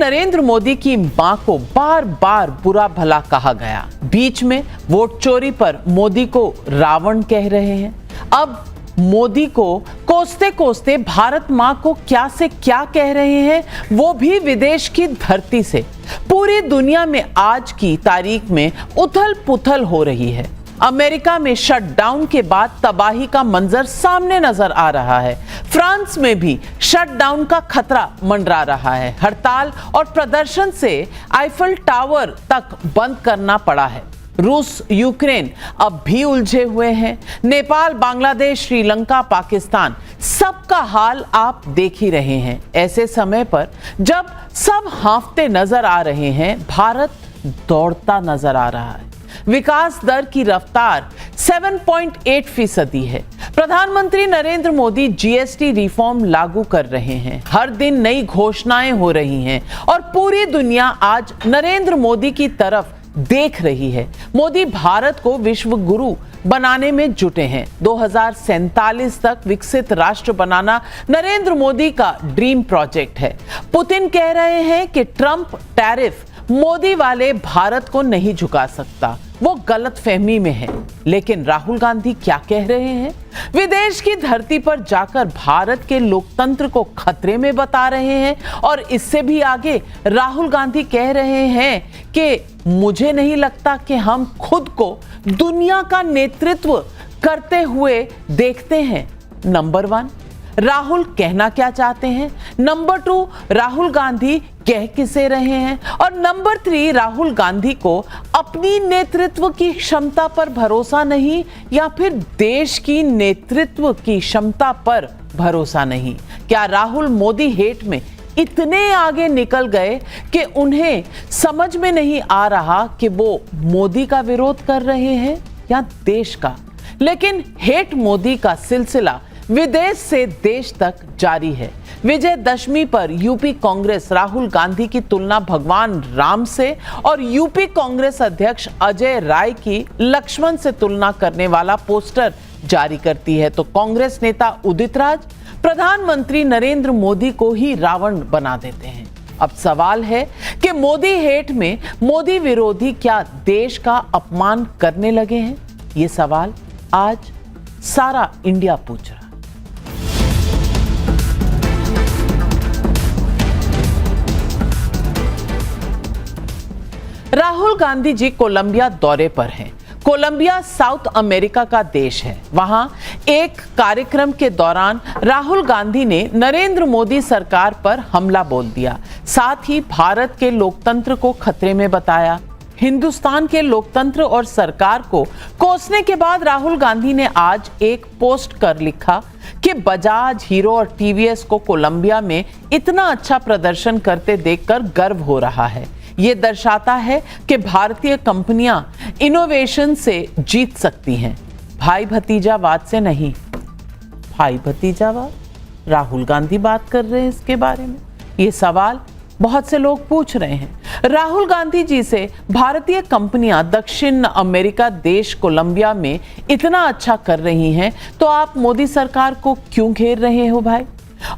नरेंद्र मोदी की मां को बार बार बुरा भला कहा गया। बीच में वोट चोरी पर मोदी को रावण कह रहे हैं। अब मोदी को कोसते कोसते भारत मां को क्या से क्या कह रहे हैं, वो भी विदेश की धरती से। पूरी दुनिया में आज की तारीख में उथल पुथल हो रही है। अमेरिका में शटडाउन के बाद तबाही का मंजर सामने नजर आ रहा है। फ्रांस में भी शटडाउन का खतरा मंडरा रहा है। हड़ताल और प्रदर्शन से आईफल टावर तक बंद करना पड़ा है। रूस यूक्रेन अब भी उलझे हुए हैं। नेपाल, बांग्लादेश, श्रीलंका, पाकिस्तान, सबका हाल आप देख ही रहे हैं। ऐसे समय पर जब सब हांफते नजर आ रहे हैं, भारत दौड़ता नजर आ रहा है। विकास दर की रफ्तार 7.8% है। प्रधानमंत्री नरेंद्र मोदी जीएसटी रिफॉर्म लागू कर रहे हैं। हर दिन नई घोषणाएं हो रही हैं और पूरी दुनिया आज नरेंद्र मोदी की तरफ देख रही है। मोदी भारत को विश्व गुरु बनाने में जुटे हैं। 2047 तक विकसित राष्ट्र बनाना नरेंद्र मोदी का ड्रीम प्रोजेक्ट है। पुतिन कह रहे हैं कि ट्रंप टैरिफ मोदी वाले भारत को नहीं झुका सकता, वो गलतफहमी में है। लेकिन राहुल गांधी क्या कह रहे हैं? विदेश की धरती पर जाकर भारत के लोकतंत्र को खतरे में बता रहे हैं। और इससे भी आगे राहुल गांधी कह रहे हैं कि मुझे नहीं लगता कि हम खुद को दुनिया का नेतृत्व करते हुए देखते हैं। नंबर 1, राहुल कहना क्या चाहते हैं? नंबर 2, राहुल गांधी कह किसे रहे हैं? और नंबर 3, राहुल गांधी को अपनी नेतृत्व की क्षमता पर भरोसा नहीं या फिर देश की नेतृत्व की क्षमता पर भरोसा नहीं? क्या राहुल मोदी हेट में इतने आगे निकल गए कि उन्हें समझ में नहीं आ रहा कि वो मोदी का विरोध कर रहे हैं या देश का? लेकिन हेट मोदी का सिलसिला विदेश से देश तक जारी है। विजयदशमी पर यूपी कांग्रेस राहुल गांधी की तुलना भगवान राम से और यूपी कांग्रेस अध्यक्ष अजय राय की लक्ष्मण से तुलना करने वाला पोस्टर जारी करती है, तो कांग्रेस नेता उदित राज प्रधानमंत्री नरेंद्र मोदी को ही रावण बना देते हैं। अब सवाल है कि मोदी हेट में मोदी विरोधी क्या देश का अपमान करने लगे हैं? ये सवाल आज सारा इंडिया पूछ रहा है। राहुल गांधी जी कोलंबिया दौरे पर हैं। कोलंबिया साउथ अमेरिका का देश है। वहां एक कार्यक्रम के दौरान राहुल गांधी ने नरेंद्र मोदी सरकार पर हमला बोल दिया। साथ ही भारत के लोकतंत्र को खतरे में बताया। हिंदुस्तान के लोकतंत्र और सरकार को कोसने के बाद राहुल गांधी ने आज एक पोस्ट कर लिखा कि बजाज, हीरो और टीवीएस को कोलंबिया में इतना अच्छा प्रदर्शन करते देखकर गर्व हो रहा है। ये दर्शाता है कि भारतीय कंपनियां इनोवेशन से जीत सकती हैं, भाई भतीजावाद से नहीं। भाई भतीजावाद? राहुल गांधी बात कर रहे हैं इसके बारे में। ये सवाल बहुत से लोग पूछ रहे हैं। राहुल गांधी जी से भारतीय कंपनियां दक्षिण अमेरिका देश कोलंबिया में इतना अच्छा कर रही हैं, तो आप मोदी सरकार को क्यों घेर रहे हो भाई?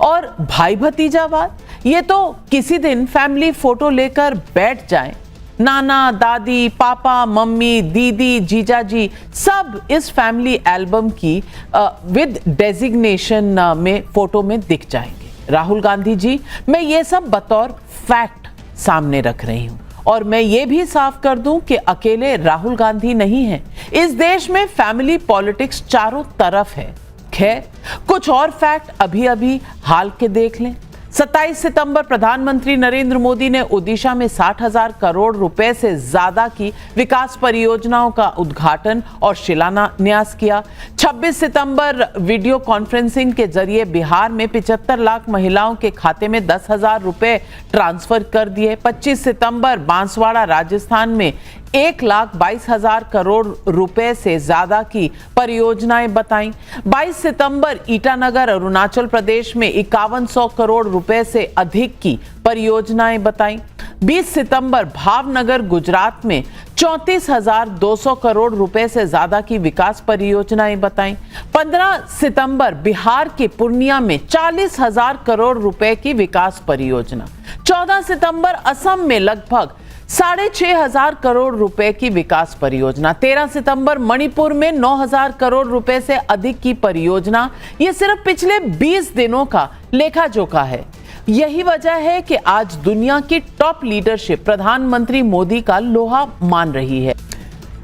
और भाई भतीजावाद, ये तो किसी दिन फैमिली फोटो लेकर बैठ जाएं, नाना, दादी, पापा, मम्मी, दीदी, जीजाजी सब इस फैमिली एल्बम की विद डेजिग्नेशन में फोटो में दिख जाएंगे। राहुल गांधी जी, मैं ये सब बतौर फैक्ट सामने रख रही हूं। और मैं ये भी साफ कर दूं कि अकेले राहुल गांधी नहीं है। इस देश में फैमिली पॉलिटिक्स चारों तरफ है। खैर, कुछ और फैक्ट अभी अभी हाल के देख लें। 27 सितंबर प्रधानमंत्री नरेंद्र मोदी ने ओडिशा में 60,000 करोड़ रुपए से ज्यादा की विकास परियोजनाओं का उद्घाटन और शिलान्यास किया। 26 सितंबर वीडियो कॉन्फ्रेंसिंग के जरिए बिहार में 75 लाख महिलाओं के खाते में 10,000 रुपए ट्रांसफर कर दिए। 25 सितंबर बांसवाड़ा राजस्थान में 1,22,000 करोड़ रुपए से ज्यादा की परियोजनाएं बताई। 22 सितंबर ईटानगर अरुणाचल प्रदेश में 5100 करोड़ रुपए से अधिक की परियोजनाएं बताई। 20 सितंबर भावनगर गुजरात में 34,200 करोड़ रुपए से ज्यादा की विकास परियोजनाएं बताई। 15 सितंबर बिहार के पूर्णिया में 40,000 करोड़ रुपए की विकास परियोजना। 14 सितंबर असम में लगभग 6,500 करोड़ रुपए की विकास परियोजना, 13 सितंबर मणिपुर में 9,000 करोड़ रुपए से अधिक की परियोजना। यह सिर्फ पिछले 20 दिनों का लेखा जोखा है। यही वजह है कि आज दुनिया की टॉप लीडरशिप प्रधानमंत्री मोदी का लोहा मान रही है।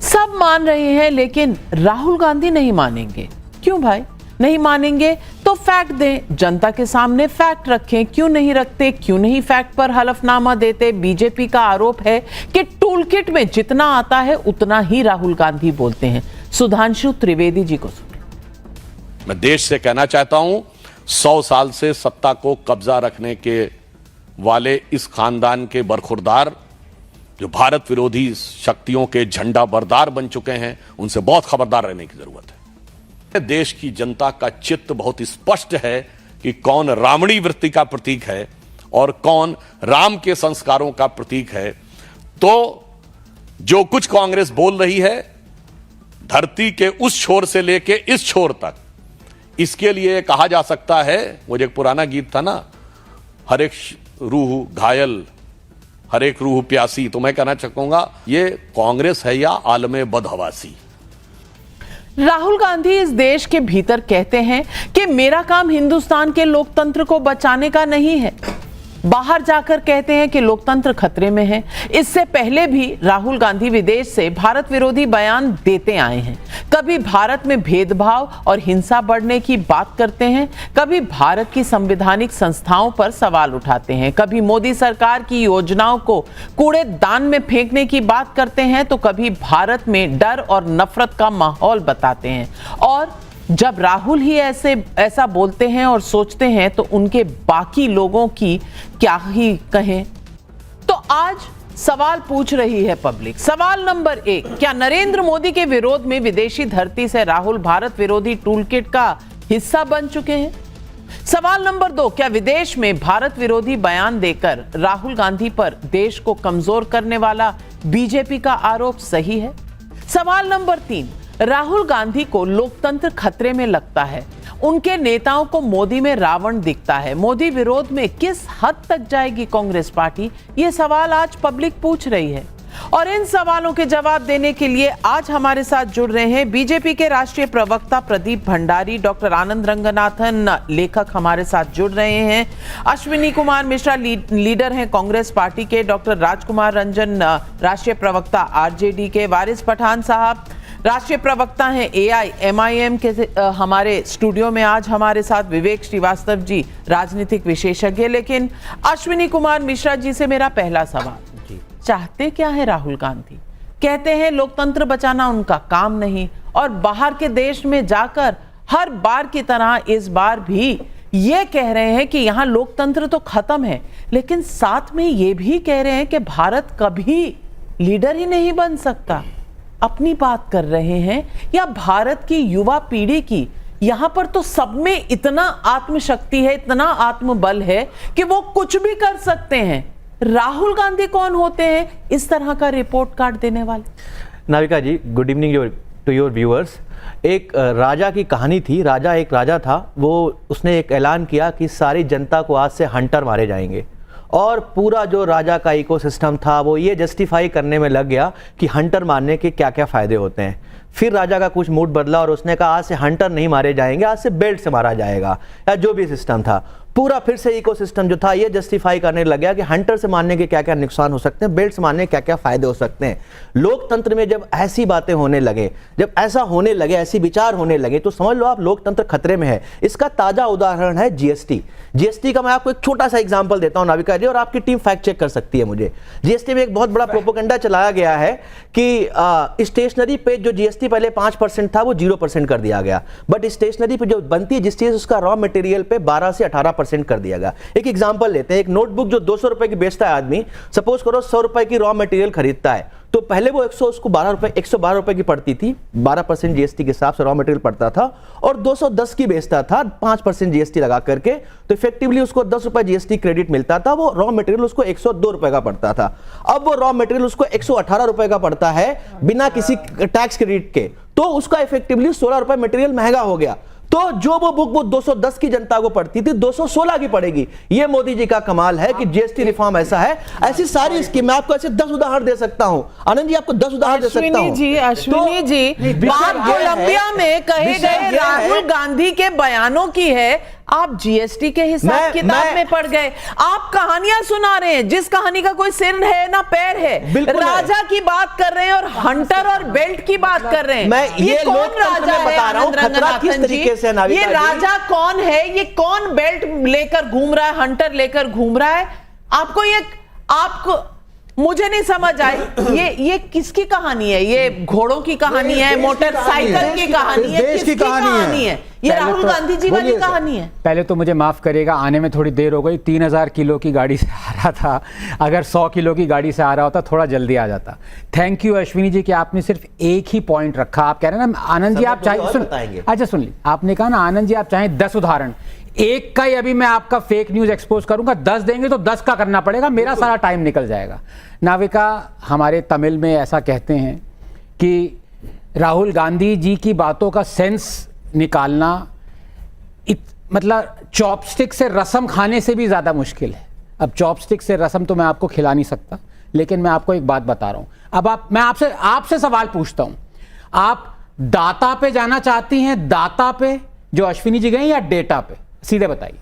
सब मान रहे हैं, लेकिन राहुल गांधी नहीं मानेंगे। क्यों भाई नहीं मानेंगे? तो फैक्ट दें, जनता के सामने फैक्ट रखें। क्यों नहीं रखते? क्यों नहीं फैक्ट पर हलफनामा देते? बीजेपी का आरोप है कि टूलकिट में जितना आता है उतना ही राहुल गांधी बोलते हैं। सुधांशु त्रिवेदी जी को सुनिए। मैं देश से कहना चाहता हूं, 100 साल से सत्ता को कब्जा रखने के वाले इस खानदान के बरखुरदार जो भारत विरोधी शक्तियों के झंडा बरदार बन चुके हैं, उनसे बहुत खबरदार रहने की जरूरत है। देश की जनता का चित्त बहुत स्पष्ट है कि कौन रावणी वृत्ति का प्रतीक है और कौन राम के संस्कारों का प्रतीक है। तो जो कुछ कांग्रेस बोल रही है, धरती के उस छोर से लेके इस छोर तक, इसके लिए कहा जा सकता है, वो जो एक पुराना गीत था ना, हर एक रूह घायल हर एक रूह प्यासी। तो मैं कहना चाहूंगा ये कांग्रेस है या आलमे बदहवासी। राहुल गांधी इस देश के भीतर कहते हैं कि मेरा काम हिंदुस्तान के लोकतंत्र को बचाने का नहीं है। बाहर जाकर कहते हैं कि लोकतंत्र खतरे में है। इससे पहले भी राहुल गांधी विदेश से भारत विरोधी बयान देते आए हैं। कभी भारत में भेदभाव और हिंसा बढ़ने की बात करते हैं, कभी भारत की संवैधानिक संस्थाओं पर सवाल उठाते हैं, कभी मोदी सरकार की योजनाओं को कूड़ेदान में फेंकने की बात करते हैं, तो कभी भारत में डर और नफरत का माहौल बताते हैं। और जब राहुल ही ऐसा बोलते हैं और सोचते हैं, तो उनके बाकी लोगों की क्या ही कहें। तो आज सवाल पूछ रही है पब्लिक। सवाल नंबर 1, क्या नरेंद्र मोदी के विरोध में विदेशी धरती से राहुल भारत विरोधी टूलकिट का हिस्सा बन चुके हैं? सवाल नंबर 2, क्या विदेश में भारत विरोधी बयान देकर राहुल गांधी पर देश को कमजोर करने वाला बीजेपी का आरोप सही है? सवाल नंबर 3, राहुल गांधी को लोकतंत्र खतरे में लगता है, उनके नेताओं को मोदी में रावण दिखता है। मोदी विरोध में किस हद तक जाएगी कांग्रेस पार्टी? ये सवाल आज पब्लिक पूछ रही है। और इन सवालों के जवाब देने के लिए आज हमारे साथ जुड़ रहे हैं बीजेपी के राष्ट्रीय प्रवक्ता प्रदीप भंडारी, डॉक्टर आनंद रंगनाथन लेखक हमारे साथ जुड़ रहे हैं, अश्विनी कुमार मिश्रा लीडर हैं कांग्रेस पार्टी के, डॉक्टर राजकुमार रंजन राष्ट्रीय प्रवक्ता आरजेडी के, वारिस पठान साहब राष्ट्रीय प्रवक्ता हैं AIMIM के। हमारे स्टूडियो में आज हमारे साथ विवेक श्रीवास्तव जी राजनीतिक विशेषज्ञ। लेकिन अश्विनी कुमार मिश्रा जी से मेरा पहला सवाल, चाहते क्या है राहुल गांधी? कहते हैं लोकतंत्र बचाना उनका काम नहीं, और बाहर के देश में जाकर हर बार की तरह इस बार भी ये कह रहे हैं कि यहां लोकतंत्र तो खत्म है, लेकिन साथ में ये भी कह रहे हैं कि भारत कभी लीडर ही नहीं बन सकता। अपनी बात कर रहे हैं या भारत की युवा पीढ़ी की? यहां पर तो सब में इतना आत्मशक्ति है, इतना आत्मबल है कि वो कुछ भी कर सकते हैं। राहुल गांधी कौन होते हैं इस तरह का रिपोर्ट कार्ड देने वाले? Navika ji, good evening to your viewers. एक राजा की कहानी थी। एक राजा था, वो उसने एक ऐलान किया कि सारी जनता को आज से हंटर मारे जाएंगे, और पूरा जो राजा का इकोसिस्टम था वो ये जस्टिफाई करने में लग गया कि हंटर मारने के क्या क्या फायदे होते हैं। फिर राजा का कुछ मूड बदला और उसने कहा आज से हंटर नहीं मारे जाएंगे, आज से बेल्ट से मारा जाएगा, या जो भी सिस्टम था पूरा फिर से इकोसिस्टम जो था ये जस्टिफाई करने लग गया कि हंटर से मारने के क्या क्या नुकसान हो सकते हैं, बेल्ट से मारने के क्या क्या फायदे हो सकते हैं। लोकतंत्र में जब ऐसी बातें होने लगे, जब ऐसा होने लगे, ऐसी विचार होने लगे, तो समझ लो आप लोकतंत्र खतरे में है। इसका ताजा उदाहरण है जीएसटी का। मैं आपको एक छोटा सा एग्जांपल देता हूं नाविका जी, और आपकी टीम फैक्ट चेक कर सकती है मुझे। जीएसटी में एक बहुत बड़ा प्रोपेगेंडा चलाया गया है कि स्टेशनरी पे जो जीएसटी पहले 5% था वो 0% कर दिया गया, बट स्टेशनरी पे जो बनती है जिस चीज उसका रॉ मटेरियल पे 12 से 18% कर दिया गया। एक एग्जांपल लेते हैं, एक नोटबुक जो 200 रुपए की बेचता है आदमी, सपोज करो 100 रुपए की रॉ मटेरियल खरीदता है, तो पहले वो 112 रुपए की पड़ती थी, 12% जीएसटी के हिसाब से रॉ मटेरियल पड़ता था, और 210 की बेचता था 5% जीएसटी लगा करके, तो इफेक्टिवली उसको 10 रुपए जीएसटी क्रेडिट मिलता था। वो रॉ मटेरियल उसको 102 रुपए का पड़ता था। अब वो रॉ मटेरियल उसको 118 रुपए का पड़ता है बिना किसी टैक्स क्रेडिट के, तो उसका इफेक्टिवली 16 रुपए मटेरियल महंगा हो गया। तो तो जो वो बुक वो 210 की जनता को पड़ती थी 216 की पड़ेगी। ये मोदी जी का कमाल है कि जीएसटी रिफॉर्म ऐसा है। ऐसी सारी स्कीम, मैं आपको ऐसे 10 उदाहरण दे सकता हूं। आनंद जी आपको 10 उदाहरण दे सकता हूं। अश्विनी जी बात कोलंबिया में कहे गए राहुल गांधी के बयानों की है, आप जीएसटी के हिसाब किताब में पड़ गए। आप कहानियां सुना रहे हैं जिस कहानी का कोई सिर है ना पैर है। राजा की बात कर रहे हैं और हंटर और बेल्ट की बात कर रहे हैं। ये कौन राजा है आनंद रंगनाथन जी? ये राजा कौन है? ये कौन बेल्ट लेकर घूम रहा है, हंटर लेकर घूम रहा है? आपको मुझे नहीं समझ आई ये किसकी कहानी है? ये घोड़ों की कहानी है, मोटरसाइकिल की कहानी है, किसकी कहानी है? ये राहुल गांधी जी वाली कहानी है। पहले तो मुझे माफ करिएगा, आने में थोड़ी देर हो गई। 3000 किलो की गाड़ी से आ रहा था, अगर 100 किलो की गाड़ी से आ रहा होता थोड़ा जल्दी आ जाता। थैंक यू अश्विनी जी कि आपने सिर्फ एक ही पॉइंट रखा। आप कह रहे हैं ना आनंद जी आप चाहे अच्छा सुन ली, आपने कहा ना आनंद जी आप चाहे 10 उदाहरण, एक का ही अभी मैं आपका फेक न्यूज एक्सपोज करूंगा, 10 देंगे तो 10 का करना पड़ेगा, मेरा सारा टाइम निकल जाएगा। नाविका हमारे तमिल में ऐसा कहते हैं कि राहुल गांधी जी की बातों का सेंस निकालना मतलब चॉपस्टिक से रसम खाने से भी ज्यादा मुश्किल है। अब चॉपस्टिक से रसम तो मैं आपको खिला नहीं सकता, लेकिन मैं आपको एक बात बता रहा हूं। अब मैं आपसे सवाल पूछता हूं, आप दाता पे जाना चाहती हैं, दाता पे जो अश्विनी जी गए, या डेटा पे? सीधे बताइए।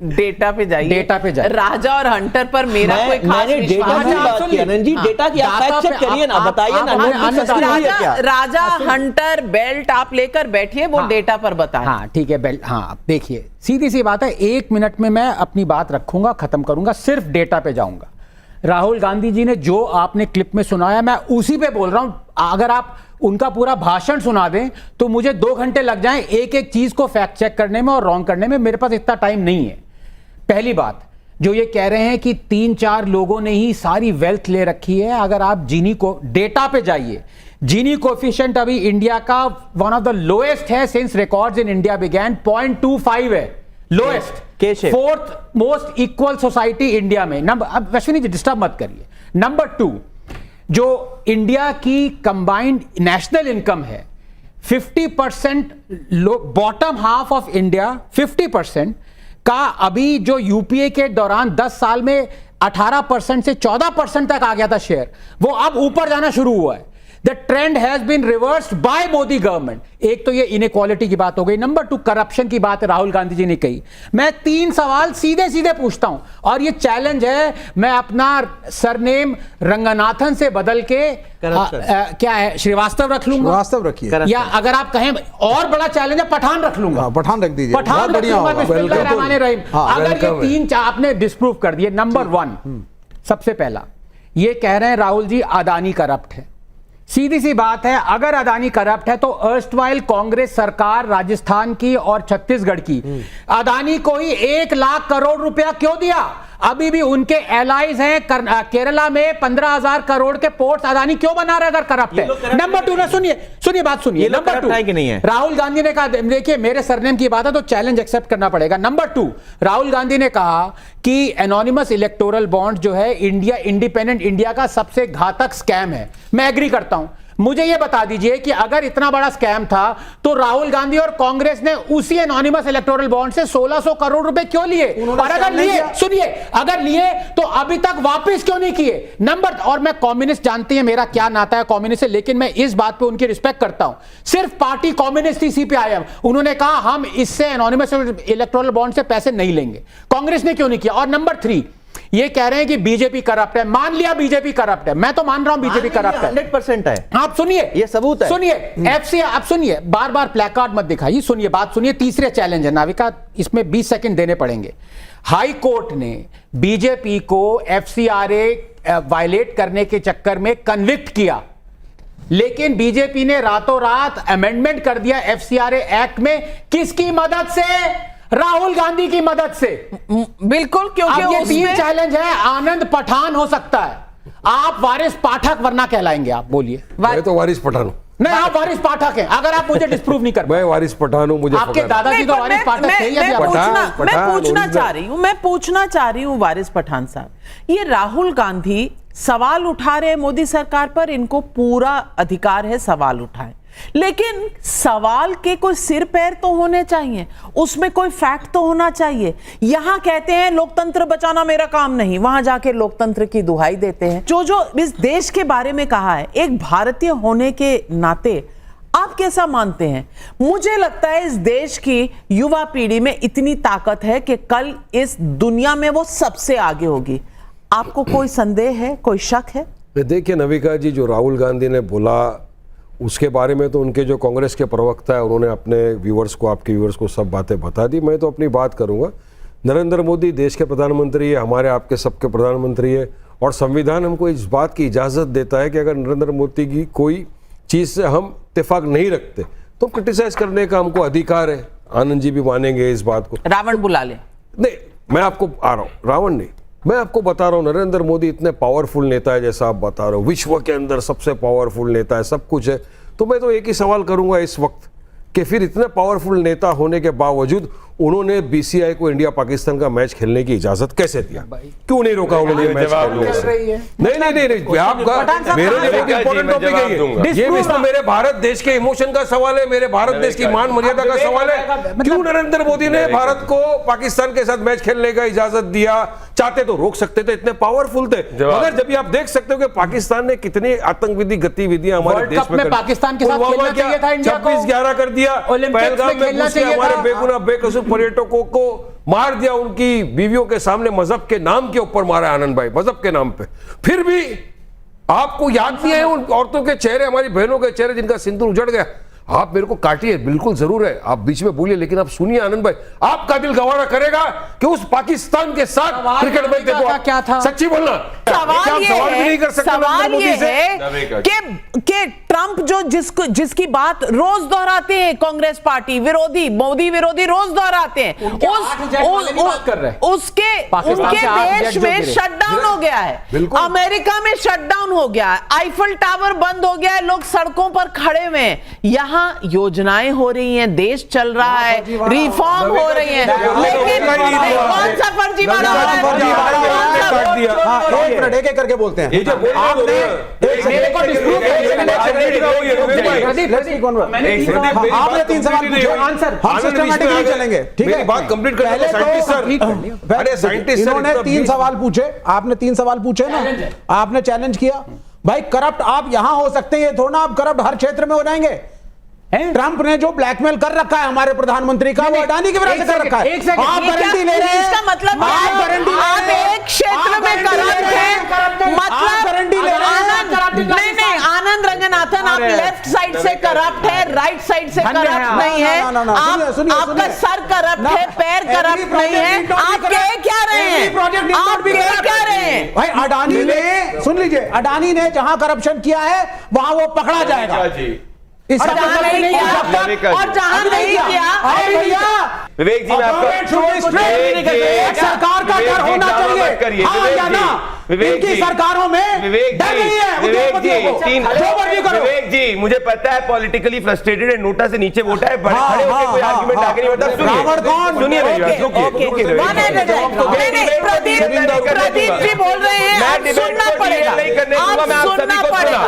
डेटा पे जाइए, डेटा पे जाइए। राजा और हंटर पर मेरा कोई खास विश्वास नहीं। डेटा की आप फैक्ट चेक करिए ना, बताइए ना। राजा हंटर बेल्ट आप लेकर बैठिए, वो डेटा पर बताएं। हाँ ठीक है, बेल्ट। हाँ देखिए सीधी सी बात है, 1 मिनट में मैं अपनी बात रखूंगा, खत्म करूंगा, सिर्फ डेटा पे जाऊंगा। राहुल गांधी जी ने जो आपने क्लिप में सुनाया मैं उसी पे बोल रहा हूं। अगर आप उनका पूरा भाषण सुना दें तो मुझे 2 घंटे लग जाएं एक एक चीज को फैक्ट चेक करने में और रॉन्ग करने में, मेरे पास इतना टाइम नहीं है। पहली बात, जो ये कह रहे हैं कि 3-4 लोगों ने ही सारी वेल्थ ले रखी है, अगर आप जीनी को डेटा पे जाइए, जीनी कोएफिशिएंट अभी इंडिया का वन ऑफ द लोएस्ट है since records in India began, 0.25 है, lowest. 4th most equal society India में। अब अश्विनी जी डिस्टर्ब मत करिए। नंबर 2, जो इंडिया की कंबाइंड नेशनल इनकम है 50%, बॉटम हाफ ऑफ इंडिया 50% का अभी जो यूपीए के दौरान 10 साल में 18% से 14% तक आ गया था शेयर, वो अब ऊपर जाना शुरू हुआ है। The trend has been reversed by Modi government. एक तो ये इनइक्वालिटी की बात हो गई। नंबर 2, करप्शन की बात राहुल गांधी जी ने कही। मैं 3 सवाल सीधे सीधे पूछता हूं और ये चैलेंज है, मैं अपना सरनेम रंगनाथन से बदल के क्या है श्रीवास्तव रख लूंगा, श्रीवास्तव रखिए, या अगर आप कहें और बड़ा चैलेंज है पठान रख लूंगा, पठान रख दीजिए, पठान रख लूंगा। बिस्मिल्लाहिर्रहमानिर्रहीम। अगर ये 3 आपने डिस्प्रूव कर दिए। नंबर 1, सबसे पहला ये कह रहे हैं राहुल जी अदानी करप्ट है। सीधी सी बात है, अगर अदानी करप्ट है तो अर्स्टवाइल कांग्रेस सरकार राजस्थान की और छत्तीसगढ़ की अदानी को ही 1 लाख करोड़ रुपया क्यों दिया? अभी भी उनके एलाइज हैं केरला में 15,000 करोड़ के पोर्ट्स अदानी क्यों बना रहे अगर करप्ट है? नंबर 2 ना सुनिए बात सुनिए। नंबर 2 कि नहीं है, राहुल गांधी ने कहा, देखिए मेरे सरनेम की बात है तो चैलेंज एक्सेप्ट करना पड़ेगा। नंबर 2, राहुल गांधी ने कहा कि एनोनिमस इलेक्टोरल बॉन्ड जो है इंडिया इंडिपेंडेंट इंडिया का सबसे घातक स्कैम है। मैं एग्री करता हूं। मुझे यह बता दीजिए कि अगर इतना बड़ा स्कैम था तो राहुल गांधी और कांग्रेस ने उसी एनोनिमस इलेक्टोरल बॉन्ड से 1600 करोड़ रुपए क्यों लिए? और अगर लिए, सुनिए, अगर लिए तो अभी तक वापस क्यों नहीं किए? नंबर, और मैं कम्युनिस्ट, जानती है मेरा क्या नाता है कम्युनिस्ट से, लेकिन मैं इस बात पे उनकी रिस्पेक्ट करता हूं। सिर्फ पार्टी कम्युनिस्ट थी सीपीआईएम, उन्होंने कहा हम इससे एनोनिमस इलेक्टोरल बॉन्ड से पैसे नहीं लेंगे। कांग्रेस ने क्यों नहीं किया? और नंबर 3, ये कह रहे हैं कि बीजेपी करप्ट है। मान लिया बीजेपी करप्ट है, मैं तो मान रहा हूं बीजेपी करप्ट है, 100% है। आप सुनिए, ये सबूत है। सुनिए एफसी, आप सुनिए, बार बार प्लेकार्ड मत दिखाइए, सुनिए बात सुनिए। तीसरे चैलेंज है नाविका, इसमें 20 सेकंड देने पड़ेंगे। हाई कोर्ट ने बीजेपी को एफसीआरए वायलेट करने के चक्कर में कन्विक्ट किया, लेकिन बीजेपी ने रातों रात अमेंडमेंट कर दिया एफसीआरए एक्ट में। किसकी मदद से? राहुल गांधी की मदद से। बिल्कुल, क्योंकि ये 3 चैलेंज है। आनंद पठान हो सकता है, आप वारिस पाठक वरना कहलाएंगे। आप बोलिए। मैं तो वारिस पठान हूं। नहीं, आप वारिस पाठक हैं, अगर आप मुझे डिस्प्रूव नहीं कर। मैं वारिस पठान हूं, मुझे आपके दादाजी तो वारिस पाठक थे। मैं पूछना चाह रही हूं वारिस पठान साहब, ये राहुल गांधी सवाल उठा रहे मोदी सरकार पर, इनको पूरा अधिकार है सवाल उठाए, लेकिन सवाल के कोई सिर पैर तो होने चाहिए, उसमें कोई फैक्ट तो होना चाहिए। यहां कहते हैं लोकतंत्र बचाना मेरा काम नहीं, वहां जाके लोकतंत्र की दुहाई देते हैं। जो इस देश के बारे में कहा है, एक भारतीय होने के नाते आप कैसा मानते हैं? मुझे लगता है इस देश की युवा पीढ़ी में इतनी ताकत है कि कल इस दुनिया में वो सबसे आगे होगी। आपको कोई संदेह है, कोई शक है? देखिए नविका जी, जो राहुल गांधी ने बोला उसके बारे में तो उनके जो कांग्रेस के प्रवक्ता है उन्होंने अपने व्यूअर्स को, आपके व्यूअर्स को सब बातें बता दी। मैं तो अपनी बात करूंगा। नरेंद्र मोदी देश के प्रधानमंत्री है, हमारे आपके सबके प्रधानमंत्री है, और संविधान हमको इस बात की इजाज़त देता है कि अगर नरेंद्र मोदी की कोई चीज़ से हम इत्तेफाक नहीं रखते तो क्रिटिसाइज करने का हमको अधिकार है। आनंद जी भी मानेंगे इस बात को। रावण बुला ले। नहीं, मैं आपको आ रहा हूँ, रावण नहीं, मैं आपको बता रहा हूँ नरेंद्र मोदी इतने पावरफुल नेता है जैसा आप बता रहे हो, विश्व के अंदर सबसे पावरफुल नेता है, सब कुछ है। तो मैं तो एक ही सवाल करूंगा इस वक्त कि फिर इतने पावरफुल नेता होने के बावजूद उन्होंने बीसीआई को इंडिया पाकिस्तान का मैच खेलने की इजाजत कैसे दिया? क्यों नहीं रोका उन्होंने मैच खेलने से? नहीं, आपका मेरे लिए बहुत इंपॉर्टेंट टॉपिक है ये विश्व मेरे भारत देश के इमोशन का सवाल है, मेरे भारत देश की मान मर्यादा का सवाल है। क्यों नरेंद्र मोदी ने भारत को पाकिस्तान के साथ मैच खेलने का इजाजत दिया? चाहते तो रोक सकते थे, इतने पावरफुल थे। मगर जब आप देख सकते हो कि पाकिस्तान ने कितनी आतंकवादी गतिविधियां हमारे देश में पाकिस्तान के साथ खेलना चाहिए था इंडिया को, 26/11 कर दिया, पहलगाम में घुस के हमारे बेगुनाह बेकसूर पर्यटकों को मार दिया, उनकी बीवियों के सामने मजहब के नाम के ऊपर मारा आनंद भाई, मजहब के नाम पे। फिर भी आपको याद नहीं है उन औरतों के चेहरे, हमारी बहनों के चेहरे जिनका सिंदूर उजड़ गया? आप मेरे को काटिए, बिल्कुल जरूर है, आप बीच में बोलिए, लेकिन आप सुनिए आनंद भाई, आपका दिल गवारा करेगा कि उस पाकिस्तान के साथ क्रिकेट मैच देखो? क्या था? सच्ची बोलना, सवाल ये भी नहीं कर सकते सवाल ये है कि ट्रंप जो जिसकी बात रोज दोहराते हैं कांग्रेस पार्टी विरोधी, मोदी विरोधी रोज दोहराते हैं, उनके देश में शटडाउन हो गया है, अमेरिका में शटडाउन हो गया है, आईफल टावर बंद हो गया है, लोग सड़कों पर खड़े हुए हैं। यहाँ योजनाएं हो रही हैं, देश चल रहा है, रिफॉर्म हो रही है, लेकिन कौन सा फर्जीवाड़ा हो रहा है? एक करके बोलते हैं। आपने 3 सवाल पूछे, आंसर हम सिस्टमैटिकली चलेंगे, ठीक है? बात कंप्लीट कर लो साइंटिस्ट सर। अरे साइंटिस्ट सर, इन्होंने 3 सवाल पूछे, आपने 3 सवाल पूछे ना, आपने चैलेंज किया। भाई करप्ट आप यहां हो सकते हैं, ये थोड़ा आप करप्ट हर क्षेत्र में हो जाएंगे। ट्रंप ने जो ब्लैकमेल कर रखा है हमारे प्रधानमंत्री का, वो अडानी की वजह से कर रखा है। आप गारंटी ले रहे हैं? इसका मतलब आप एक क्षेत्र में करप्ट हैं, मतलब गारंटी ले रहे हैं? नहीं, आनंद रंगनाथन, आप लेफ्ट साइड से करप्ट है, राइट साइड से करप्ट नहीं है, आपका सर करप्ट है, पैर करप्ट नहीं है, आप कह क्या रहे हैं? आप कह क्या रहे हैं? भाई अडानी ने, सुन लीजिए, अडानी ने जहां करप्शन किया है वहां वो पकड़ा जाएगा। और जहां नहीं किया, और जहां नहीं किया, विवेक जी, मैं आपको सरकार का डर होना चाहिए, हाँ या ना? इनकी सरकारों में डर नहीं है उद्योगपतियों को। विवेक जी, मुझे पता है पॉलिटिकली फ्रस्ट्रेटेड है, नोटा से नीचे वोटा है, खड़े होकर कोई आर्गुमेंट आगे नहीं बढ़ता। रावण कौन? सुनिए प्रदीप जी बोल रहे हैं, मैं आप डिबेट सुनना को पड़ेगा, नहीं करने दूंगा, मैं आप सभी को सुना।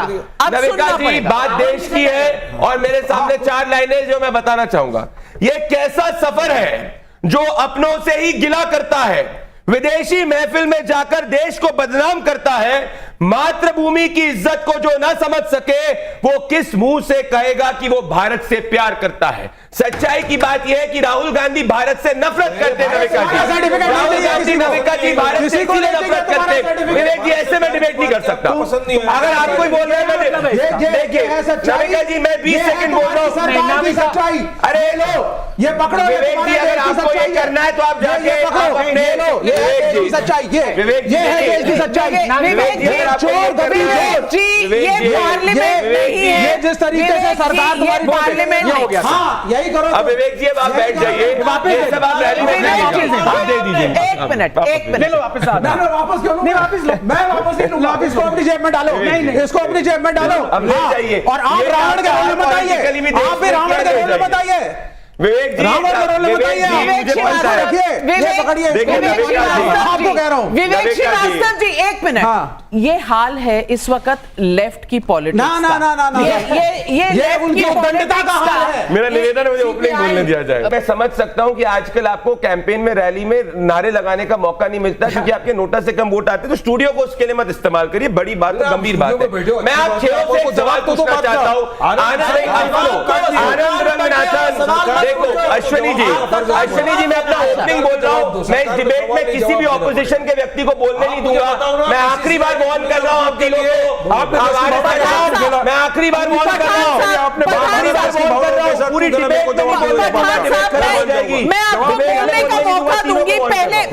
नविका जी, बात देश की है और मेरे सामने 4 लाइनें जो मैं बताना चाहूंगा। ये कैसा सफर है जो अपनों से ही गिला करता है, विदेशी महफिल में जाकर देश को बदनाम करता है, मातृभूमि की इज्जत को जो ना समझ सके वो किस मुंह से कहेगा कि वो भारत से प्यार करता है? सच्चाई की बात यह है कि राहुल गांधी भारत से नफरत करते हैं। नविका जी, राहुल गांधी, नविका जी भारत से इसलिए नफरत करते हैं। विवेक जी, ऐसे में डिबेट नहीं कर सकता। अगर आप कोई बोल रहे हैं, देखिए नविका जी, मैं 20 सेकंड बोल रहा हूं। अरे लो, ये पकड़ो विवेक जी, अगर आपको ये करना है तो आप जाके सच्चाई, ये विवेक जी है देश की सच्चाई। ये पार्लियामेंट नहीं है, ये जिस तरीके से सरकार तुम्हारी पार्लियामेंट हो गया, हाँ यही करो। अब विवेक जी, अब आप बैठ जाइए, ये सब आप रैली में दे दीजिए। एक मिनट वापस वापस क्यों? नहीं वापस लो, मैं वापस नहीं लूंगा। आप इसको अपनी जेब में डालो, नहीं इसको अपनी जेब में डालो। अब ले जाइए, और आप रावण के रोल में बताइए, आप भी रावण के रोल में बताइए। विवेक जी, रावण का रोल बताइए। मुझे पता है। ये पकड़िए, देखिए, आपको कह रहा हूं। विवेक श्रीवास्तव जी, एक मिनट। हाँ। ये हाल है इस वक्त लेफ्ट की पॉलिटिक्स ना ना ना ना ना ये लेफ्ट उनकी की उद्दंडता का हाल पॉलिटिक्स है। मेरा निवेदन है, मुझे ओपनिंग बोलने दिया जाए। मैं समझ सकता हूं कि आजकल आपको कैंपेन में, रैली में नारे लगाने का मौका नहीं मिलता क्योंकि आपके नोटा से कम वोट आते, तो स्टूडियो को उसके लिए मत इस्तेमाल करिए। बड़ी बात है, गंभीर बात है। मैं आप छह से एक सवाल पूछना चाहता हूं। आनंद रंगनाथन, देखो अश्विनी जी, मैं अपना ओपनिंग बोल रहा हूं। मैं इस डिबेट में किसी भी ऑपोजिशन के व्यक्ति को बोलने नहीं दूंगा। मैं आखिरी बार वार्न कर रहा हूं आप लोगों को। मैं आखिरी बार वार्न कर रहा हूं। पूरी डिबेट में हो जाएगी। मैं आपको बोलने का मौका दूंगी।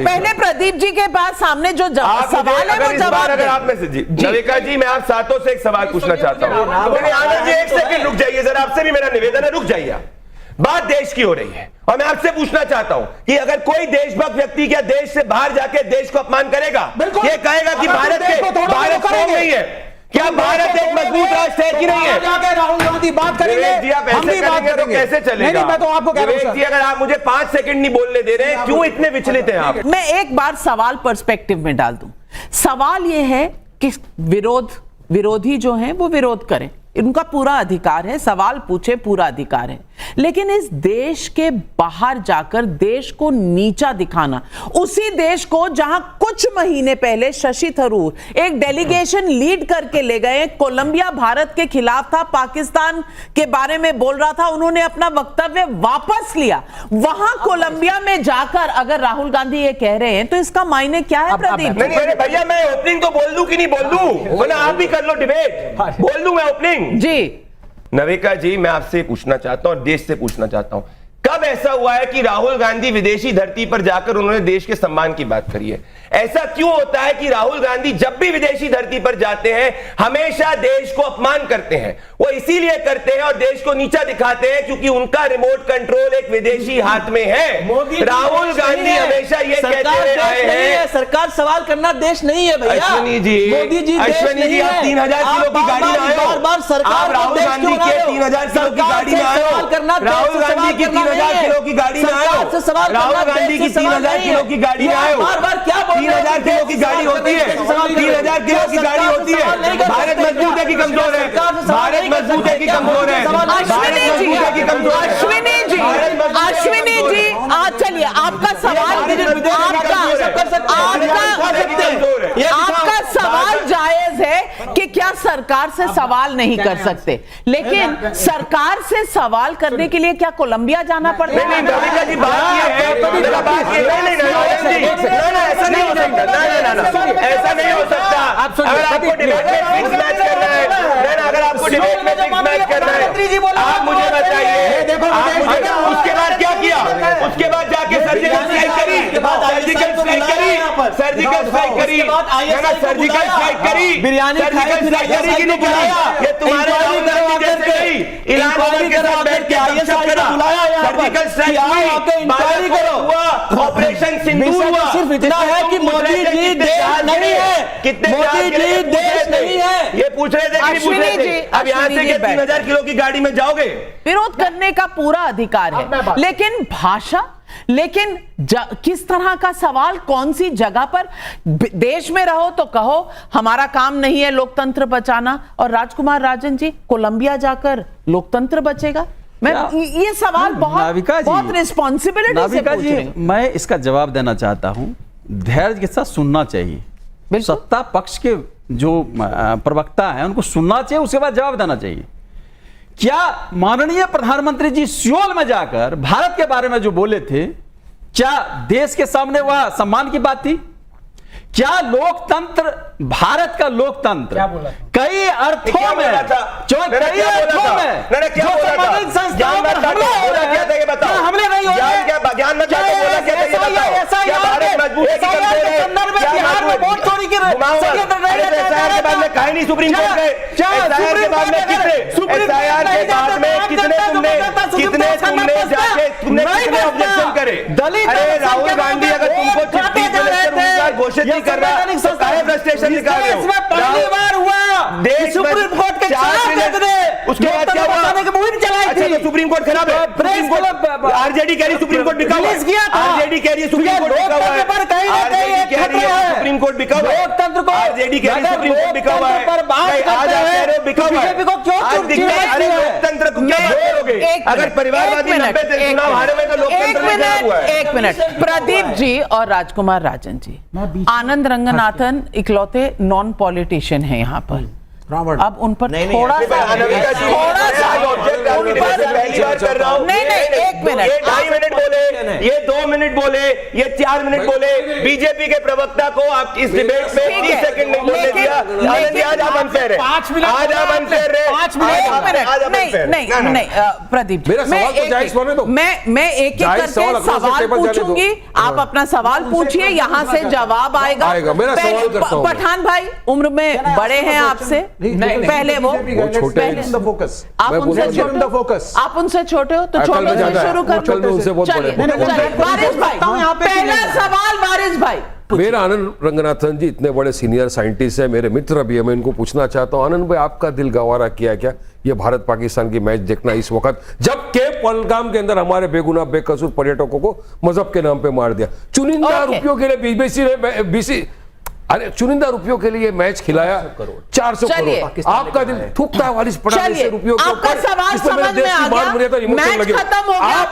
पहले प्रदीप जी के पास सामने जो सवाल है वो जवाब। अगर आप में से जी नविका जी, मैं आप सातों से एक सवाल पूछना चाहता हूं। आनंद जी, एक सेकंड रुक जाइए जरा, आपसे भी मेरा निवेदन है, रुक जाइए। बात देश की हो रही है और मैं आपसे पूछना चाहता हूं कि अगर कोई देशभक्त व्यक्ति क्या देश से बाहर जाके देश को अपमान करेगा, ये कहेगा कि भारत कौन नहीं है, क्या भारत एक मजबूत राष्ट्र है कि नहीं है? जाके राहुल गांधी बात करेंगे, हम भी बात करेंगे, कैसे चलेगा? नहीं, मैं तो आपको कह रहा हूं जी, अगर आप मुझे 5 सेकंड नहीं बोलने दे रहे हैं, क्यों इतने विचलित हैं आप? मैं एक बार सवाल पर्सपेक्टिव में डाल दूं। सवाल यह है कि विरोधी जो हैं वो विरोध करें, इनका पूरा अधिकार है, सवाल पूछे, पूरा अधिकार है। लेकिन इस देश के बाहर जाकर देश को नीचा दिखाना, उसी देश को जहां कुछ महीने पहले शशि थरूर एक डेलीगेशन लीड करके ले गए, कोलंबिया भारत के खिलाफ था, पाकिस्तान के बारे में बोल रहा था, उन्होंने अपना वक्तव्य वापस लिया। वहां कोलंबिया में जाकर अगर राहुल गांधी ये कह रहे हैं तो इसका मायने क्या है प्रदीप? नहीं अरे भैया, मैं ओपनिंग तो बोल दूं कि नहीं बोल दूं? वरना आप भी कर लो डिबेट। बोल दूं मैं ओपनिंग जी। नविका जी, मैं आपसे पूछना चाहता हूं और देश से पूछना चाहता हूं, कब ऐसा हुआ है कि राहुल गांधी विदेशी धरती पर जाकर उन्होंने देश के सम्मान की बात करी है? ऐसा क्यों होता है कि राहुल गांधी जब भी विदेशी धरती पर जाते हैं हमेशा देश को अपमान करते हैं? वो इसीलिए करते हैं और देश को नीचा दिखाते हैं क्योंकि उनका रिमोट कंट्रोल एक विदेशी हाथ में है। राहुल गांधी हमेशा ये कहते आए हैं, सरकार सवाल करना देश नहीं है भैया। अश्विनी जी, मोदी जी, अश्विनी जी, आप 3000 किलो की गाड़ी में आए हो। बार-बार सरकार आप राहुल गांधी के 3000 किलो की गाड़ी में आए हो। राहुल गांधी की 3000 किलो की गाड़ी में आए हो। राहुल गांधी की 3000 किलो की गाड़ी में आए हो। बार-बार क्या 3000 किलो की गाड़ी होती है, 3000 किलो की गाड़ी होती है। भारत मजबूत है कि कमजोर है? भारत मजबूत है कि कमजोर है? अश्विनी जी, चलिए आपका सवाल, आपका सवाल जायज है कि क्या सरकार से सवाल नहीं कर सकते, लेकिन सरकार से सवाल करने के लिए क्या कोलंबिया जाना पड़ता है? नविका जी, बात ये है, ऐसा नहीं हो सकता। ऐसा नहीं हो सकता। अगर आपको डिबेट में फिक्स मैच करना है, अगर आपको डिबेट में फिक्स मैच करना है, आप मुझे बताइए, उसके बाद क्या किया? उसके बाद जाके सर्जिकल स्ट्राइक करी, सर्जिकल स्ट्राइक करी, सर्जिकल स्ट्राइक करी, सर्जिकल स्ट्राइक करी, बिरयानी सर्जिकल स्ट्राइक करी कि नहीं करी? ये तुम्हारे राहुल गांधी जैसे नहीं, इलान ओमर के साथ बैठ के गपशप करा, सर्जिकल स्ट्राइक हुआ, ऑपरेशन सिंदूर हुआ। सिर्फ इतना है कि मोदी जी देश नहीं है, कितने मोदी जी देश नहीं है, ये पूछ रहे थे कि नहीं पूछ रहे थे? अब यहाँ से क्या 3000 किलो की गाड़ी में जाओगे? विरोध करने का पूरा अधिकार है, लेकिन भाषा, लेकिन किस तरह का सवाल, कौन सी जगह पर? देश में रहो तो कहो हमारा काम नहीं है लोकतंत्र बचाना, और राजकुमार राजन जी कोलंबिया जाकर लोकतंत्र बचेगा? मैं ये सवाल बहुत रिस्पॉन्सिबिलिटी से पूछ रही हूं। मैं इसका जवाब देना चाहता हूं। धैर्य के साथ सुनना चाहिए। सत्ता पक्ष के जो प्रवक्ता हैं उनको सुनना चाहिए, उसके बाद जवाब देना चाहिए। क्या माननीय प्रधानमंत्री जी सियोल में जाकर भारत के बारे में जो बोले थे, क्या देश के सामने वह सम्मान की बात थी? क्या लोकतंत्र, भारत का लोकतंत्र कई अर्थों में, जो कई अर्थों में जो संबंधित संस्थाओं पर हमला हो रहा है, हमले नहीं हो रहे हैं, ज्ञान में क्या बोला? क्या भारत मजबूत है कि कमजोर है? संदर्भ में बिहार में वोट चोरी की एसआईआर के बाद में कहीं नहीं सुप्रीम कोर्ट गए। एसआईआर के बाद में कितने कितने ऑब्जेक्शन करे? अरे राहुल गांधी अगर तुमको छुट्टी घोषित नहीं कर रहा तो काहे फ्रस्ट्रेशन निकाल रहे हो? पहली बार हुआ देश सुप्रीम कोर्ट के खिलाफ उसके बाद क्या हुआ? मुहिम चलाई थी। सुप्रीम कोर्ट खराब है, सुप्रीम कोर्ट आरजेडी कह रही सुप्रीम कोर्ट बिका हुआ है, आरजेडी कह रही है सुप्रीम कोर्ट बिका हुआ है, आरजेडी कह रही है सुप्रीम कोर्ट बिका हुआ है, लोकतंत्र को आरजेडी कह रही है सुप्रीम कोर्ट बिका हुआ है, आज आप कह रहे हो बिका हुआ है, अरे लोकतंत्र को क्या बात करोगे? अगर परिवारवादी 90 से चुनाव हारे हुए तो लोकतंत्र में क्या हुआ है? एक मिनट, प्रदीप जी और राजकुमार राजन जी, आनंद रंगनाथन इकलौते नॉन पॉलिटिशियन है यहाँ पर, अब उन पर थोड़ा सा पहली बार कर रहा हूं। नहीं, एक मिनट, ये 2.5 मिनट बोले, ये 2 मिनट बोले, ये 4 मिनट बोले, बीजेपी के प्रवक्ता को आप इस डिबेट में 30 सेकंड नहीं बोलने दिया। आज आप अनफेयर है, आज आप अनफेयर है, 5 मिनट, नहीं प्रदीप, मेरा सवाल तो जायज होने दो। मैं एक एक करके सवाल पूछूंगी, आप अपना सवाल पूछिए, यहाँ से जवाब आएगा। मेरा सवाल करता हूं। पठान भाई उम्र में बड़े हैं आपसे, पहले वो छोटे हैं। आप उनसे छोटे हो तो छोटे से शुरू कर। वारिस भाई, पहला सवाल वारिस भाई। मेरा आनंद रंगनाथन जी इतने बड़े सीनियर साइंटिस्ट हैं, मेरे मित्र भी है, मैं इनको पूछना चाहता हूं, आनंद भाई आपका दिल गवारा किया क्या ये भारत पाकिस्तान की मैच देखना इस वक्त, जबकि पहलगाम के अंदर हमारे बेगुनाह बेकसूर पर्यटकों को मजहब के नाम पे मार दिया, चुनिंदा रुपयों के लिए बीसी अरे चुनिंदा रुपयों के लिए मैच खिलाया, 400 करोड़। आपका दिल थूकता है वारिस पठान से रुपयों के आपका सवाल समझ में आ गया, मैच खत्म हो गया,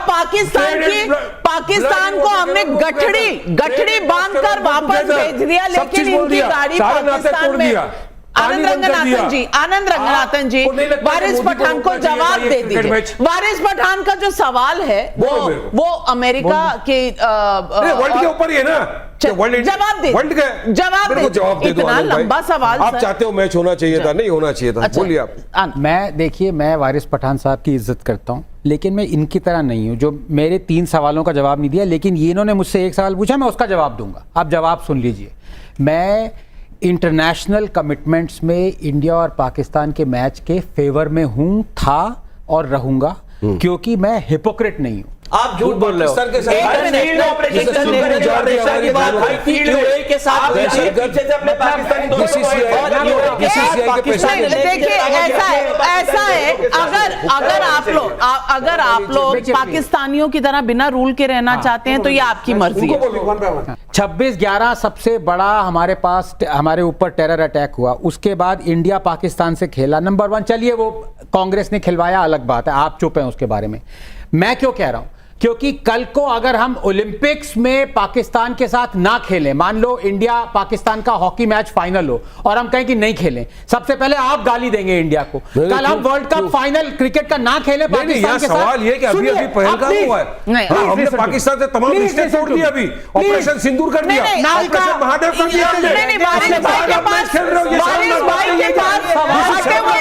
पाकिस्तान को हमने गठड़ी बांधकर वापस भेज दिया, लेकिन इनकी गाड़ी पाकिस्तान में। आनंद रंगनाथन जी, वारिस पठान को जवाब दे दीजिए। वारिस पठान का जो सवाल है वो अमेरिका के वर्ल्ड के ऊपर ही है ना, जवाब दे, इतना लंबा सवाल आप चाहते हो मैच होना चाहिए था, नहीं होना चाहिए था, बोलिए आप। मैं वारिस पठान साहब की इज्जत करता हूं, लेकिन मैं इनकी तरह नहीं हूं जो मेरे 3 सवालों का जवाब नहीं दिया, लेकिन ये इन्होंने मुझसे एक सवाल पूछा, मैं उसका जवाब दूंगा। आप जवाब सुन लीजिए। मैं इंटरनेशनल कमिटमेंट्स में इंडिया और पाकिस्तान के मैच के फेवर में हूं, था और रहूंगा, क्योंकि मैं हिपोक्रेट नहीं हूं। आप झूठ बोल रहे हो। देखिए ऐसा है, अगर आप लोग पाकिस्तानियों की तरह बिना रूल के रहना चाहते हैं तो ये आपकी मर्जी है। 26/11 सबसे बड़ा हमारे ऊपर टेरर अटैक हुआ, उसके बाद इंडिया पाकिस्तान से खेला नंबर 1। चलिए वो कांग्रेस ने खिलवाया, अलग बात है, आप चुप हैं उसके बारे में। मैं क्यों कह रहा हूं, क्योंकि कल को अगर हम ओलंपिक्स में पाकिस्तान के साथ ना खेलें, मान लो इंडिया पाकिस्तान का हॉकी मैच फाइनल हो और हम कहें कि नहीं खेलें, सबसे पहले आप गाली देंगे इंडिया को। कल हम वर्ल्ड कप फाइनल क्रिकेट का ना खेलें पाकिस्तान के साथ। सवाल ये कि अभी पहलगाम हुआ है, हमने पाकिस्तान से तमाम रिश्ते तोड़ दिए, अभी ऑपरेशन सिंदूर कर दिया, ऑपरेशन महादेव कर दिया।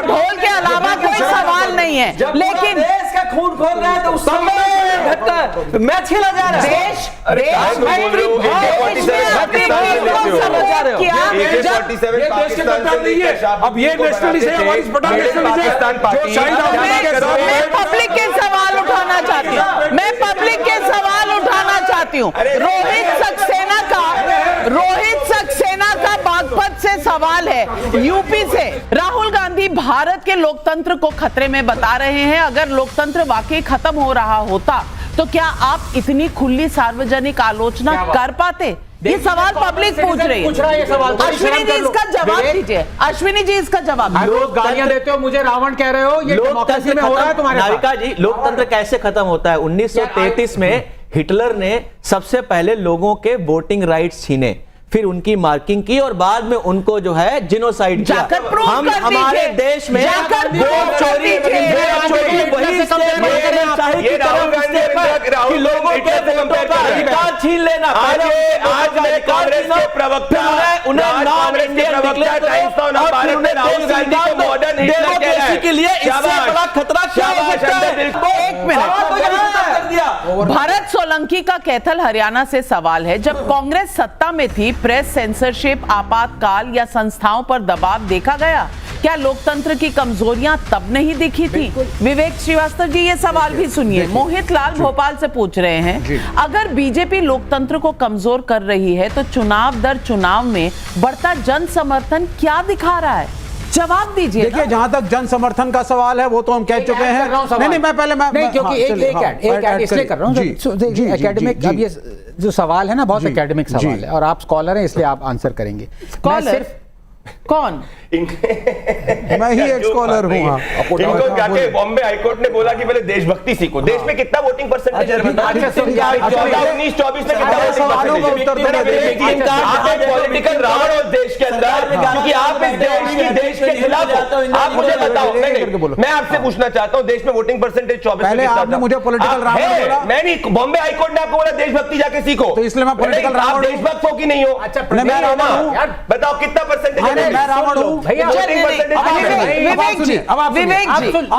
ढोल के अलावा कोई सवाल नहीं है, लेकिन देश का खून खोल रहा है तो उस मैच खेला जा रहा है। अब ये नेशनलिस्ट है, वारिस पठान नेशनलिस्ट है, जो शाहिद मैं पब्लिक के सवाल उठाना चाहती हूँ। रोहित सक्सेना का बागपत से सवाल है, यूपी से। राहुल गांधी भारत के लोकतंत्र को खतरे में बता रहे हैं। अगर लोकतंत्र वाकई खत्म हो रहा होता तो क्या आप इतनी खुली सार्वजनिक आलोचना कर पाते? ये सवाल पब्लिक पूछ रही है। अश्विनी जी इसका जवाब दीजिए। अश्विनी जी इसका जवाब। लोग गालियां देते हो, मुझे रावण कह रहे हो, ये डेमोक्रेसी में हो रहा है तुम्हारे साथ। नाविका जी, लोकतंत्र कैसे खत्म होता है? 1933 में हिटलर ने सबसे पहले लोगों के वोटिंग राइट्स छीने, फिर उनकी मार्किंग की और बाद में उनको जो है जिनोसाइड किया। हम हमारे देश में वोट चोरी लोगों के वोटों का अधिकार छीन लेना। आज मेरे कांग्रेस के प्रवक्ता के लिए इससे बड़ा खतरा क्या हो सकता है? एक मिनट। भरत सोलंकी का कैथल हरियाणा से सवाल है, जब कांग्रेस सत्ता में थी प्रेस सेंसरशिप, आपातकाल या संस्थाओं पर दबाव देखा गया, क्या लोकतंत्र की कमजोरियां तब नहीं दिखी थी? विवेक श्रीवास्तव जी ये सवाल भी सुनिए। मोहित लाल भोपाल से पूछ रहे हैं, अगर बीजेपी लोकतंत्र को कमजोर कर रही है तो चुनाव दर चुनाव में बढ़ता जन समर्थन क्या दिखा रहा है? जवाब दीजिए। देखिए, जहां तक जन समर्थन का सवाल है वो तो हम कह चुके हैं। नहीं, मैं पहले नहीं, क्योंकि एक ऐड इसलिए कर रहा हूँ एकेडमिक। अब ये जो सवाल है ना, बहुत एकेडमिक सवाल है और आप स्कॉलर हैं, इसलिए आप आंसर करेंगे। स्कॉलर कौन? मैं ही एक स्कॉलर हूँ। इनको जाके बॉम्बे हाईकोर्ट ने बोला कि पहले देशभक्ति सीखो। देश में कितना वोटिंग परसेंटेज है? 19-24 में कितना? आप एक पॉलिटिकल रावण हो देश के अंदर, क्योंकि आप इस देश के खिलाफ हो। आप मुझे बताओ। मैं आपसे पूछना चाहता हूँ, देश में वोटिंग परसेंटेज 24 पहले आपने मुझे पॉलिटिकल रावण बोला। मैं नहीं, बॉम्बे हाईकोर्ट ने आपको बोला देशभक्ति जाके सीखो, तो इसलिए मैं पॉलिटिकल रावण हूं। देशभक्त हो कि नहीं हो? अच्छा, मैं रावण हूं। बताओ कितना परसेंटेज? मैं रावण हूं भैया। विवेक जी, अब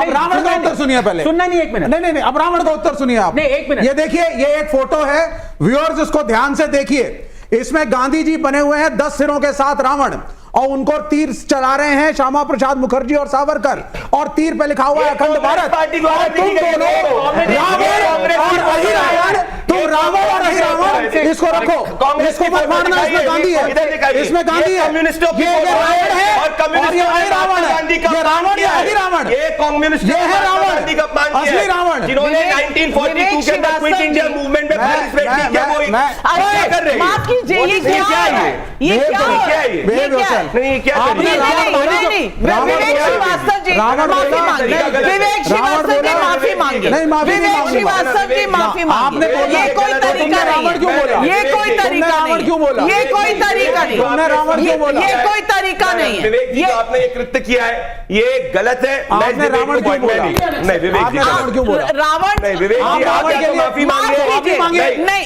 रावण का उत्तर सुनिए पहले। सुनना नहीं, एक मिनट। नहीं, अब रावण का उत्तर सुनिए आप। नहीं, एक मिनट। ये देखिए, ये एक फोटो है, व्यूअर्स इसको ध्यान से देखिए। इसमें गांधी जी बने हुए हैं 10 सिरों के साथ रावण, और उनको तीर चला रहे हैं श्यामा प्रसाद मुखर्जी और सावरकर, और तीर पे लिखा हुआ है अखंड भारत। पार्टी द्वारा और तुम दोनों रावण और अहिरावण, इसको रखो, इसको मत मारना। इसमें गांधी है, इसमें गांधी है। ये रावण है और ये अहिरावण है। ये रावण या अहिरावण? ये कम्युनिस्ट, ये है रावण, असली रावण, जिन्होंने 1942 के अंदर क्विट इंडिया मूवमेंट में पार्टिसिपेट नहीं किया। वो क्या कर रहे हैं? माफ कीजिए, ये क्या है? ये क्या है? नहीं, क्या विवेक श्रीवास्तव जी माफी मांगे। विवेक श्रीवास्तव जी माफी मांगे। विवेक श्रीवास्तव जी माफी मांगे। ये कोई तरीका नहीं है। ये कोई तरीका नहीं। ये कोई तरीका नहीं। ये कोई तरीका नहीं है। विवेक जी, आपने ये कृत्य किया है, ये गलत है। आपने रावण क्यों बोला? नहीं विवेक जी, रावण क्यों बोला? रावण, नहीं विवेक जी, आप माफी मांगे। नहीं,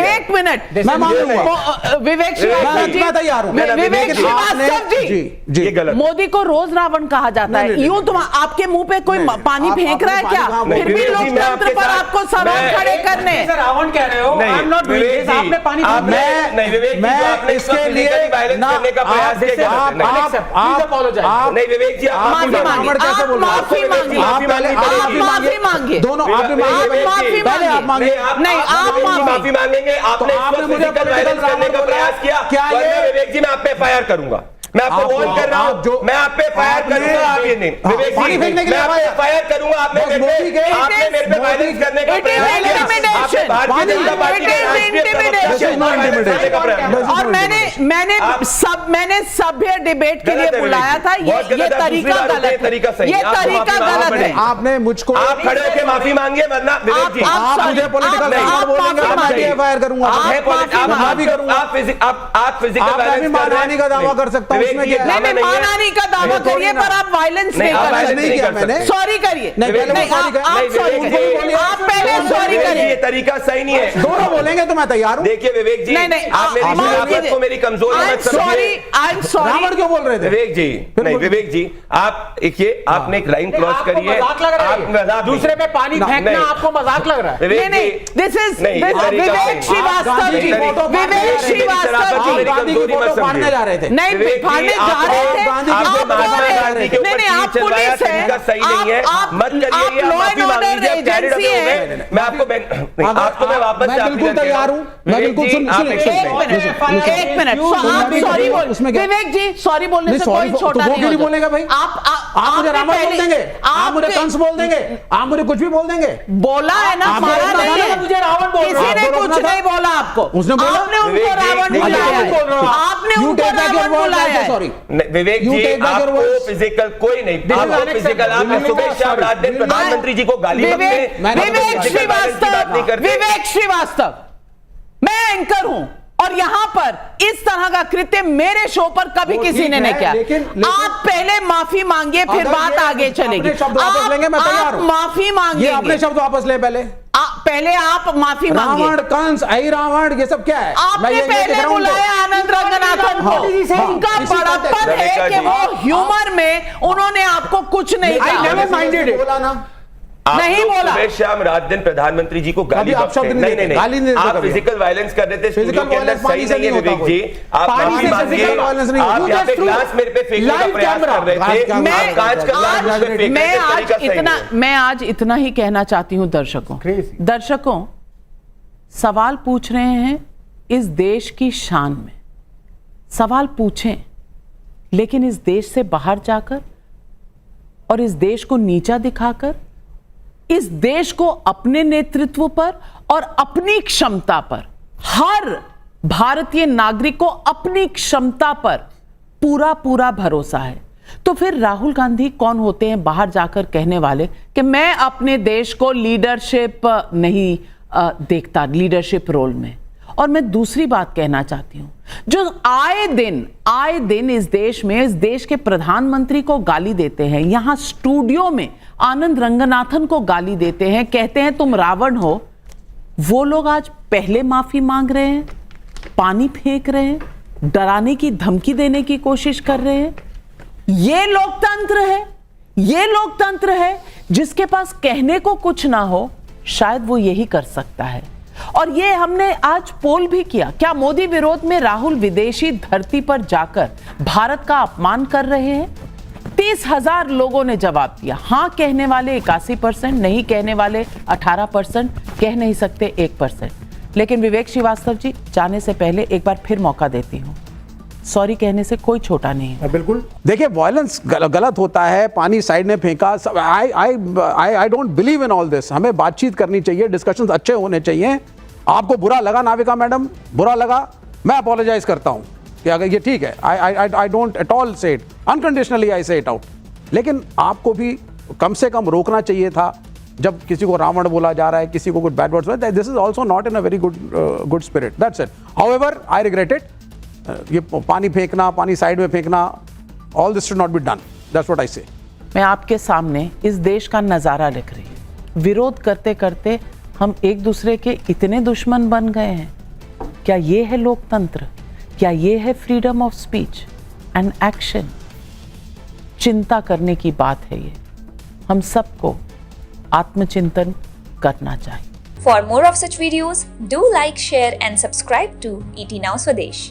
एक मिनट, मैं मांगूंगा। विवेक श्रीवास्तव जी, मैं तैयार हूं। विवेक श्रीवास्तव जी, ये गलत। मोदी को रोज रावण कहा जाता है। यूं तुम आपके मुंह पे कोई पानी फेंक रहा है क्या? फिर भी लोकतंत्र पर आपको सवाल खड़े करने। रावण कह रहे हो? आपने पानी नहीं विवेक जी, आपने इसके लिए वायलेंस करने का प्रयास किया। नहीं विवेक जी, आप माफी मांगे। माफी मांगे। दोनों आप माफी पहले आप मांगे। नहीं, आप माफी मांगेंगे। आपने मुझे वायलेंस करने का प्रयास किया। क्या ये? विवेक जी, मैं आप पे एफआईआर करूंगा। मैं आपको वॉर्न कर रहा हूं, मैं आप पे एफआईआर करूंगा। आप ये नहीं विवेक जी, मैं आप पे एफआईआर करूंगा। आपने मेरे पे वायलेंस करने का प्रयास किया। आपने भारतीय जनता पार्टी के और मैंने सभ्य डिबेट के लिए बुलाया था। ये तरीका गलत है। ये तरीका गलत है। आपने मुझको, आप खड़े होकर माफी मांगिए, वरना विवेक जी आप मुझे पॉलिटिकल रावण बोलेंगे, मैं एफआईआर करूंगा। आप फिजिकल वायलेंस मानहानि का दावा कर सकता हूं। नहीं, मानहानि का दावा करिए, पर आप वायलेंस नहीं कर सकते। सॉरी करिए। आप पहले सॉरी करिए। ये तरीका सही नहीं है। दोनों बोलेंगे तो मैं तैयार हूं। देखिए विवेक जी, आप को मेरी कमजोरी मत समझिए। रावण क्यों बोल रहे थे? विवेक जी, नहीं विवेक जी, आप देखिए, आपने एक लाइन क्रॉस करी है। दूसरे पे पानी फेंकना आपको मजाक लग रहा है? नहीं, दिस इज विवेक श्रीवास्तव जी। विवेक श्रीवास्तव जी गांधी की फोटो फाड़ने जा रहे थे। नहीं, फाड़ने जा रहे थे। नहीं, आप पुलिस है, आप लॉ एंड ऑर्डर एजेंसी है। मैं आपको मैं वापस मैं बिल्कुल तैयार हूं। मैं बिल्कुल एक मिनट, आप सॉरी बोल। विवेक जी, सॉरी बोलने से कोई छोटा नहीं नहीं बोलेगा भाई। आप मुझे रावण बोल देंगे, आप मुझे कंस बोल देंगे, आप मुझे कुछ भी बोल देंगे। बोला है ना, मारा नहीं है। मुझे रावण बोल रहा है। किसी ने कुछ नहीं बोला आपको। उसने बोला, आपने उनको रावण बुलाया। आपने उनको रावण बुलाया। सॉरी विवेक जी, आपको फिजिकल कोई नहीं, आपको फिजिकल, आप सुबह शाम रात दिन प्रधानमंत्री जी को गाली विवेक श्रीवास्तव, मैं एंकर हूं और यहां पर इस तरह का कृत्य मेरे शो पर कभी किसी ने नहीं किया। आप पहले माफी मांगिए, फिर बात आगे चलेगी। आप माफी मांगिए, अपने शब्द वापस ले। पहले आप माफी मांगिए। रावण, कंस, अहिरावण, ये सब क्या है? आपने पहले बुलाया आनंद रंगनाथन को। उनका बड़प्पन है कि वो ह्यूमर में उन्होंने आपको कुछ नहीं कहा। नहीं बोला। सुबह शाम रात दिन प्रधानमंत्री जी को गाली बकते हैं। नहीं, आप फिजिकल वायलेंस कर रहे थे स्टूडियो के अंदर, सही नहीं है विवेक जी। आप माफी मांगिए। आप यहाँ पे ग्लास मेरे पे फेंकने का प्रयास कर रहे थे। आप कांच का ग्लास मुझ पे फेंक रहे थे, तरीका सही नहीं है। मैं आज इतना ही कहना चाहती हूँ दर्शकों, सवाल पूछ रहे हैं इस देश की शान में। सवाल पूछें, लेकिन इस देश से बाहर जाकर और इस देश को नीचा दिखाकर, इस देश को अपने नेतृत्व पर और अपनी क्षमता पर, हर भारतीय नागरिक को अपनी क्षमता पर पूरा पूरा भरोसा है, तो फिर राहुल गांधी कौन होते हैं बाहर जाकर कहने वाले कि मैं अपने देश को लीडरशिप नहीं देखता, लीडरशिप रोल में। और मैं दूसरी बात कहना चाहती हूं, जो आए दिन इस देश में, इस देश के प्रधानमंत्री को गाली देते हैं, यहां स्टूडियो में आनंद रंगनाथन को गाली देते हैं, कहते हैं तुम रावण हो, वो लोग आज पहले माफी मांग रहे हैं, पानी फेंक रहे हैं, डराने की धमकी देने की कोशिश कर रहे हैं। ये लोकतंत्र है जिसके पास कहने को कुछ ना हो, शायद वो यही कर सकता है। और ये हमने आज पोल भी किया, क्या मोदी विरोध में राहुल विदेशी धरती पर जाकर भारत का अपमान कर रहे हैं? 30,000 लोगों ने जवाब दिया। हां कहने वाले 81%, नहीं कहने वाले 18%, कह नहीं सकते 1%। लेकिन विवेक श्रीवास्तव जी, जाने से पहले एक बार फिर मौका देती हूं, सॉरी कहने से कोई छोटा नहीं है। बिल्कुल, देखिए वायलेंस गलत होता है, पानी साइड में फेंका, I don't believe in all this. हमें बातचीत करनी चाहिए, डिस्कशंस अच्छे होने चाहिए। आपको बुरा लगा नाविका मैडम, बुरा लगा, मैं अपोलोजाइज करता हूं कि अगर ये ठीक है, आई डोंट एट ऑल से इट, अनकंडीशनली आई से इट आउट। लेकिन आपको भी कम से कम रोकना चाहिए था जब किसी को रावण बोला जा रहा है, किसी को कुछ bad words, this is also not in a very good spirit, that's it. However I regret it, ये पानी फेंकना, पानी साइड में फेंकना, all this should not be done, that's what I से। मैं आपके सामने इस देश का नजारा लिख रही हूं। विरोध करते करते हम एक दूसरे के इतने दुश्मन बन गए हैं। क्या ये है लोकतंत्र? क्या ये है freedom of speech and action? चिंता करने की बात है ये। हम सबको आत्मचिंतन करना चाहिए। For more of such videos, do like, share and subscribe to ET Now Swadesh.